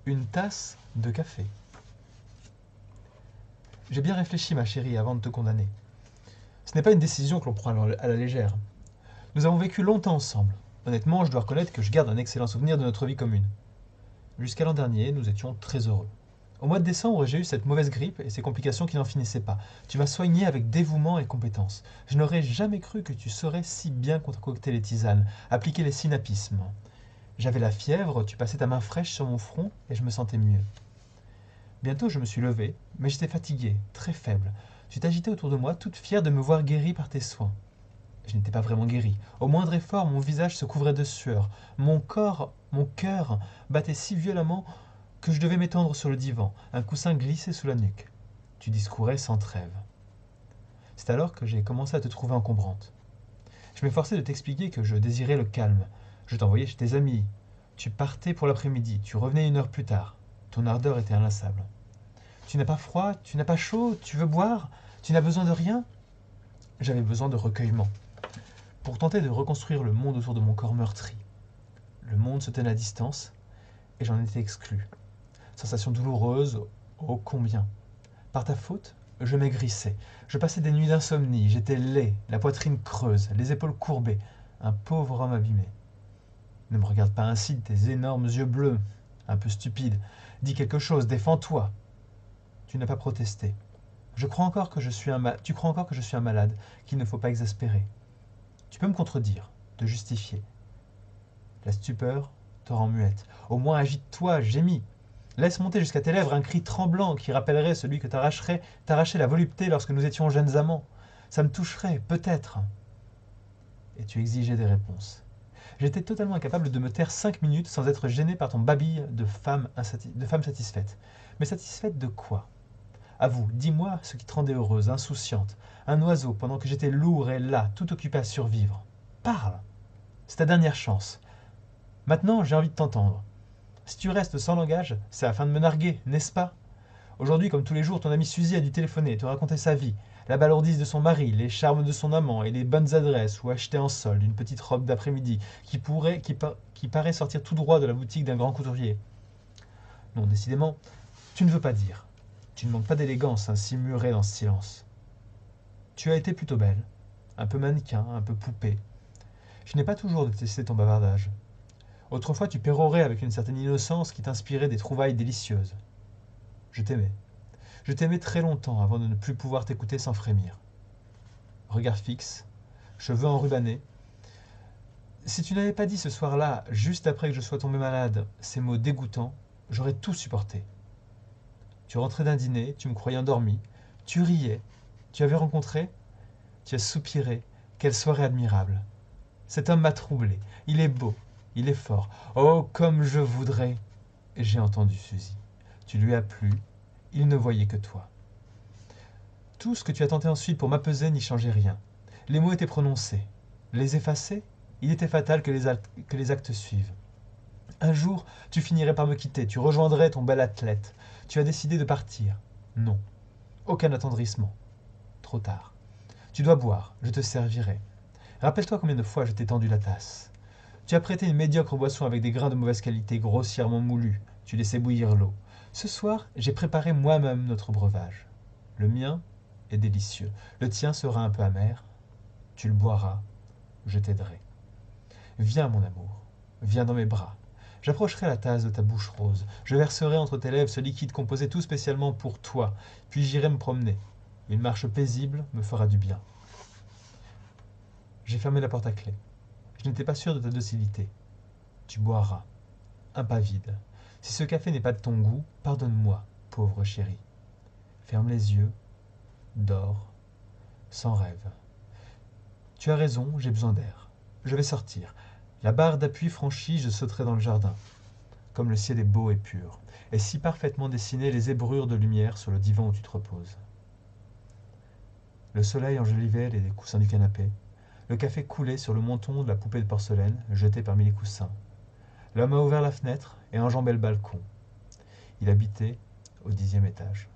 Une tasse de café. J'ai bien réfléchi, ma chérie, avant de te condamner. Ce n'est pas une décision que l'on prend à la légère. Nous avons vécu longtemps ensemble. Honnêtement, je dois reconnaître que je garde un excellent souvenir de notre vie commune. Jusqu'à l'an dernier, nous étions très heureux. Au mois de décembre, j'ai eu cette mauvaise grippe et ces complications qui n'en finissaient pas. Tu m'as soigné avec dévouement et compétence. Je n'aurais jamais cru que tu saurais si bien concocter les tisanes, appliquer les synapismes. J'avais la fièvre, tu passais ta main fraîche sur mon front et je me sentais mieux. Bientôt je me suis levé, mais j'étais fatigué, très faible. Tu t'agitais autour de moi, toute fière de me voir guéri par tes soins. Je n'étais pas vraiment guéri. Au moindre effort, mon visage se couvrait de sueur. Mon cœur battait si violemment que je devais m'étendre sur le divan, un coussin glissé sous la nuque. Tu discourais sans trêve. C'est alors que j'ai commencé à te trouver encombrante. Je m'efforçais de t'expliquer que je désirais le calme. Je t'envoyais chez tes amis. Tu partais pour l'après-midi, tu revenais 1 heure plus tard. Ton ardeur était inlassable. Tu n'as pas froid, tu n'as pas chaud, tu veux boire, tu n'as besoin de rien. J'avais besoin de recueillement, pour tenter de reconstruire le monde autour de mon corps meurtri. Le monde se tenait à distance, et j'en étais exclu. Sensation douloureuse, ô combien. Par ta faute, je maigrissais. Je passais des nuits d'insomnie, j'étais laid, la poitrine creuse, les épaules courbées, un pauvre homme abîmé. Ne me regarde pas ainsi de tes énormes yeux bleus, un peu stupide. Dis quelque chose, défends-toi. Tu n'as pas protesté. Tu crois encore que je suis un malade, qu'il ne faut pas exaspérer. Tu peux me contredire, te justifier. La stupeur te rend muette. Au moins agite-toi, gémis. Laisse monter jusqu'à tes lèvres un cri tremblant qui rappellerait celui que t'arrachait la volupté lorsque nous étions jeunes amants. Ça me toucherait, peut-être. Et tu exigeais des réponses. J'étais totalement incapable de me taire 5 minutes sans être gêné par ton babil de femme satisfaite. Mais satisfaite de quoi? Avoue, dis-moi ce qui te rendait heureuse, insouciante. Un oiseau, pendant que j'étais lourd et là, tout occupé à survivre. Parle! C'est ta dernière chance. Maintenant, j'ai envie de t'entendre. Si tu restes sans langage, c'est afin de me narguer, n'est-ce pas? Aujourd'hui, comme tous les jours, ton amie Suzy a dû téléphoner, te raconter sa vie, la balourdise de son mari, les charmes de son amant et les bonnes adresses ou acheter en solde une petite robe d'après-midi qui paraît sortir tout droit de la boutique d'un grand couturier. Non, décidément, tu ne veux pas dire. Tu ne manques pas d'élégance ainsi murée dans ce silence. Tu as été plutôt belle, un peu mannequin, un peu poupée. Je n'ai pas toujours détesté ton bavardage. Autrefois, tu pérorais avec une certaine innocence qui t'inspirait des trouvailles délicieuses. Je t'aimais. Je t'aimais très longtemps avant de ne plus pouvoir t'écouter sans frémir. Regard fixe, cheveux enrubannés. Si tu n'avais pas dit ce soir-là, juste après que je sois tombé malade, ces mots dégoûtants, j'aurais tout supporté. Tu rentrais d'un dîner, tu me croyais endormi, tu riais, tu avais rencontré, tu as soupiré, quelle soirée admirable. Cet homme m'a troublé, il est beau, il est fort, oh comme je voudrais. J'ai entendu Suzy, tu lui as plu, il ne voyait que toi. Tout ce que tu as tenté ensuite pour m'apaiser n'y changeait rien. Les mots étaient prononcés. Les effacer, il était fatal que les actes suivent. Un jour, tu finirais par me quitter, tu rejoindrais ton bel athlète. Tu as décidé de partir. Non. Aucun attendrissement. Trop tard. Tu dois boire, je te servirai. Rappelle-toi combien de fois je t'ai tendu la tasse. Tu as prêté une médiocre boisson avec des grains de mauvaise qualité, grossièrement moulus. Tu laissais bouillir l'eau. Ce soir, j'ai préparé moi-même notre breuvage. Le mien est délicieux. Le tien sera un peu amer. Tu le boiras. Je t'aiderai. Viens, mon amour. Viens dans mes bras. J'approcherai la tasse de ta bouche rose. Je verserai entre tes lèvres ce liquide composé tout spécialement pour toi. Puis j'irai me promener. Une marche paisible me fera du bien. J'ai fermé la porte à clé. Je n'étais pas sûr de ta docilité. Tu boiras. Un pas vide. Si ce café n'est pas de ton goût, pardonne-moi, pauvre chérie. Ferme les yeux. Dors. Sans rêve. Tu as raison, j'ai besoin d'air. Je vais sortir. La barre d'appui franchie, je sauterai dans le jardin. Comme le ciel est beau et pur, et si parfaitement dessinées les zébrures de lumière sur le divan où tu te reposes. Le soleil enjolivait les coussins du canapé. Le café coulait sur le menton de la poupée de porcelaine, jetée parmi les coussins. L'homme a ouvert la fenêtre et enjambé le balcon. Il habitait au 10e étage.